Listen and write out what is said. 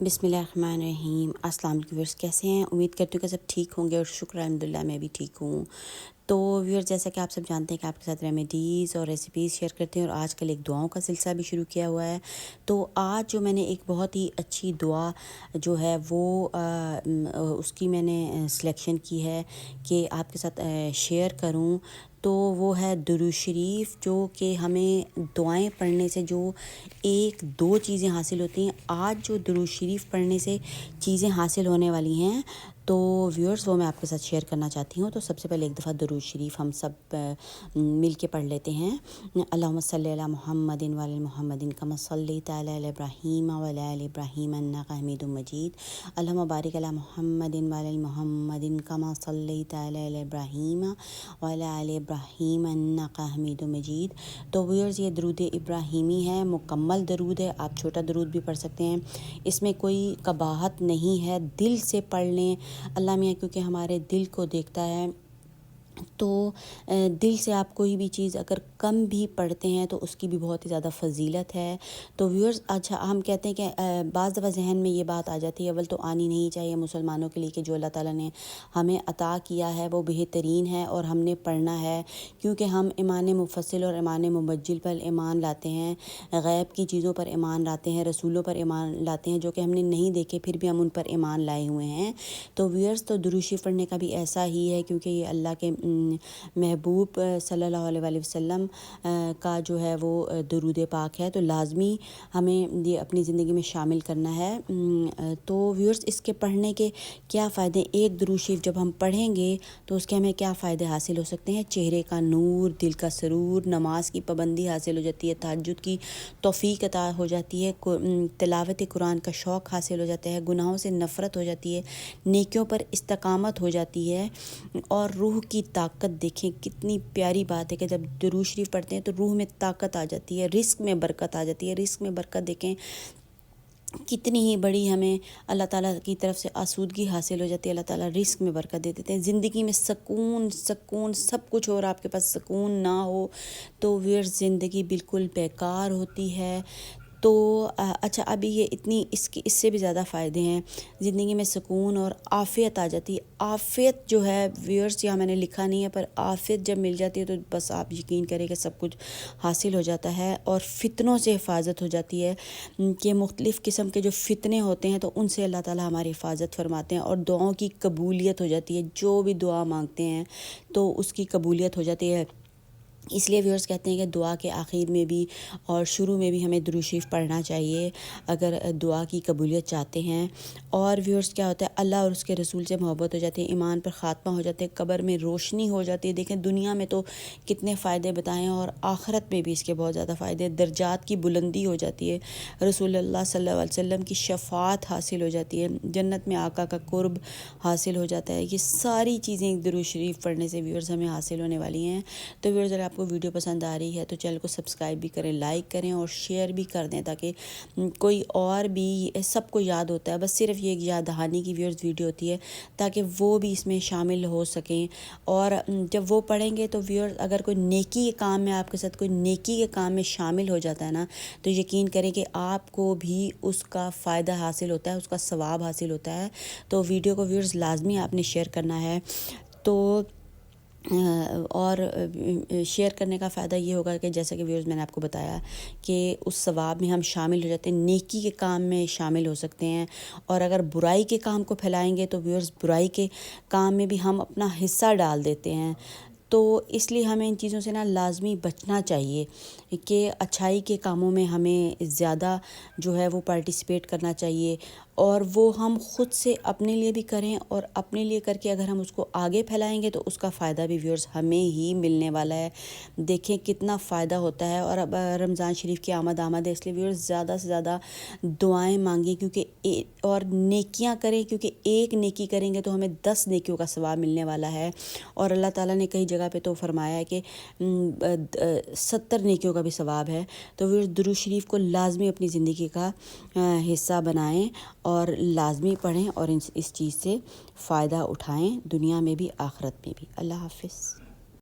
बिस्मिल्लाहिर्रहमानिर्रहीम। अस्सलाम वालेकुम व्यूअर्स, कैसे हैं? उम्मीद करती हूँ कि सब ठीक होंगे और शुक्र अल्हम्दुलिल्लाह मैं भी ठीक हूँ। तो व्यूअर्स, जैसा कि आप सब जानते हैं कि आपके साथ रेमेडीज़ और रेसिपीज़ शेयर करते हैं और आजकल एक दुआओं का सिलसिला भी शुरू किया हुआ है। तो आज जो मैंने एक बहुत ही अच्छी दुआ जो है वो उसकी मैंने सिलेक्शन की है कि आपके साथ शेयर करूँ। तो वो है दुरूद शरीफ, जो कि हमें दुआएं पढ़ने से जो एक दो चीज़ें हासिल होती हैं। आज जो दुरूद शरीफ पढ़ने से चीज़ें हासिल होने वाली हैं, तो व्यूअर्स वो मैं आपके साथ शेयर करना चाहती हूँ। तो सबसे पहले एक दफ़ा दुरूद शरीफ हम सब मिल के पढ़ लेते हैं। अल्लाहुम्मा सल्ली अला मुहम्मदिन व अला मुहम्मदिन कमा सल्लैता अला इब्राहीम व अला आलि इब्राहीम इन्नका हमीदुम मजीद। अल्लाहुम्मा बारिक अला मुहम्मदिन व अला मुहम्मदिन कमा सल्लैता अला इब्राहीम व अला आलि इब्राहीम इन्नका हमीदुम मजीद। तो व्यूअर्स, ये दरूद इब्राहीमी है, मुकम्मल दरूद है। आप छोटा दरूद भी पढ़ सकते हैं, इसमें कोई कबाहत नहीं है। दिल से पढ़ लें। अल्लाह मियाँ क्योंकि हमारे दिल को देखता है, तो दिल से आप कोई भी चीज़ अगर कम भी पढ़ते हैं तो उसकी भी बहुत ही ज़्यादा फ़जीलत है। तो व्यूअर्स, अच्छा, हम कहते हैं कि बाज़ दफ़ा जहन में ये बात आ जाती है, अव्वल तो आनी नहीं चाहिए मुसलमानों के लिए, कि जो अल्लाह ताला ने हमें अता किया है वो बेहतरीन है और हमने पढ़ना है, क्योंकि हम ईमान मुफस्सिल और ईमान मुबज्जिल पर ईमान लाते हैं, गैब की चीज़ों पर ईमान लाते हैं, रसूलों पर ईमान लाते हैं जो कि हमने नहीं देखे, फिर भी हम उन पर ईमान लाए हुए हैं। तो व्यूअर्स, तो दुरूद शरीफ पढ़ने का भी ऐसा ही है, क्योंकि ये अल्लाह के महबूब सल्लल्लाहु अलैहि वसल्लम का जो है वो दुरूद पाक है। तो लाजमी हमें ये अपनी ज़िंदगी में शामिल करना है। तो व्यूअर्स, इसके पढ़ने के क्या फ़ायदे? एक दुरूद शरीफ जब हम पढ़ेंगे तो उसके हमें क्या फ़ायदे हासिल हो सकते हैं? चेहरे का नूर, दिल का सरूर, नमाज की पाबंदी हासिल हो जाती है, तहज्जुद की तौफीक अता हो जाती है, तिलावत कुरान का शौक़ हासिल हो जाता है, गुनाहों से नफ़रत हो जाती है, नेकियों पर इस्तकामत हो जाती है, और रूह की ताकत देखें कितनी प्यारी बात है कि जब दुरूद शरीफ पढ़ते हैं तो रूह में ताकत आ जाती है, रिस्क में बरकत आ जाती है। रिस्क में बरकत देखें कितनी ही बड़ी हमें अल्लाह ताला की तरफ से आसूदगी हासिल हो जाती है। अल्लाह ताला रिस्क में बरकत दे देते हैं। ज़िंदगी में सुकून सब कुछ हो और आपके पास सुकून ना हो तो व्यूअर्स, ज़िंदगी बिल्कुल बेकार होती है। तो अच्छा, अभी ये इससे भी ज़्यादा फ़ायदे हैं। ज़िंदगी में सुकून और आफ़ियत आ जाती है। आफ़ियत जो है व्यूअर्स, यहाँ मैंने लिखा नहीं है, पर आफ़ियत जब मिल जाती है तो बस आप यकीन करें कि सब कुछ हासिल हो जाता है, और फ़ितनों से हिफाजत हो जाती है, कि मुख्तलिफ़ किस्म के जो फ़ितने होते हैं तो उनसे अल्लाह ताला हमारी हिफाजत फरमाते हैं, और दुआओं की कबूलियत हो जाती है। जो भी दुआ मांगते हैं तो उसकी कबूलियत हो जाती है। इसलिए व्यूअर्स कहते हैं कि दुआ के आखिर में भी और शुरू में भी हमें दुरूद शरीफ पढ़ना चाहिए अगर दुआ की कबूलियत चाहते हैं। और व्यूअर्स, क्या होता है, अल्लाह और उसके रसूल से मोहब्बत हो जाती है, ईमान पर ख़ात्मा हो जाते हैं, कब्र में रोशनी हो जाती है। देखें, दुनिया में तो कितने फ़ायदे बताएं, और आखिरत में भी इसके बहुत ज़्यादा फ़ायदे। दर्जात की बुलंदी हो जाती है, रसूलुल्लाह सल्लल्लाहु अलैहि वसल्लम की शफ़ाअत हासिल हो जाती है, जन्नत में आका का कुर्ब हासिल हो जाता है। ये सारी चीज़ें दुरूद शरीफ पढ़ने से व्यूअर्स हमें हासिल होने वाली हैं। तो व्यूअर्स, अगर आपको वीडियो पसंद आ रही है तो चैनल को सब्सक्राइब भी करें, लाइक करें और शेयर भी कर दें, ताकि कोई और भी, सबको याद होता है, बस सिर्फ ये एक याद दहानी की व्यूअर्स वीडियो होती है ताकि वो भी इसमें शामिल हो सकें। और जब वो पढ़ेंगे तो व्यूअर्स, अगर कोई नेकी के काम में आपके साथ कोई नेकी के काम में शामिल हो जाता है ना, तो यकीन करें कि आपको भी उसका फ़ायदा हासिल होता है, उसका सवाब हासिल होता है। तो वीडियो को व्यूअर्स लाजमी आपने शेयर करना है। तो और शेयर करने का फ़ायदा ये होगा कि जैसा कि व्यूअर्स मैंने आपको बताया कि उस सवाब में हम शामिल हो जाते हैं, नेकी के काम में शामिल हो सकते हैं। और अगर बुराई के काम को फैलाएंगे तो व्यूअर्स, बुराई के काम में भी हम अपना हिस्सा डाल देते हैं। तो इसलिए हमें इन चीज़ों से ना लाजमी बचना चाहिए कि अच्छाई के कामों में हमें ज़्यादा जो है वो पार्टिसिपेट करना चाहिए, और वो हम ख़ुद से अपने लिए भी करें, और अपने लिए करके अगर हम उसको आगे फैलाएंगे तो उसका फ़ायदा भी व्यूअर्स हमें ही मिलने वाला है। देखें कितना फ़ायदा होता है। और अब रमज़ान शरीफ की आमद है, इसलिए व्यूअर्स ज़्यादा से ज़्यादा दुआएं मांगें, क्योंकि और नेकियां करें, क्योंकि एक नेकी करेंगे तो हमें 10 नेकियों का सवाब मिलने वाला है। और अल्लाह ताला ने कई जगह पे तो फरमाया है कि 70 नेकियों का भी सवाब है। तो व्यूअर्स, दुरूद शरीफ को लाजमी अपनी ज़िंदगी का हिस्सा बनाएं और लाजमी पढ़ें, और इस चीज़ से फ़ायदा उठाएं, दुनिया में भी आखिरत में भी। अल्लाह हाफ़िज़।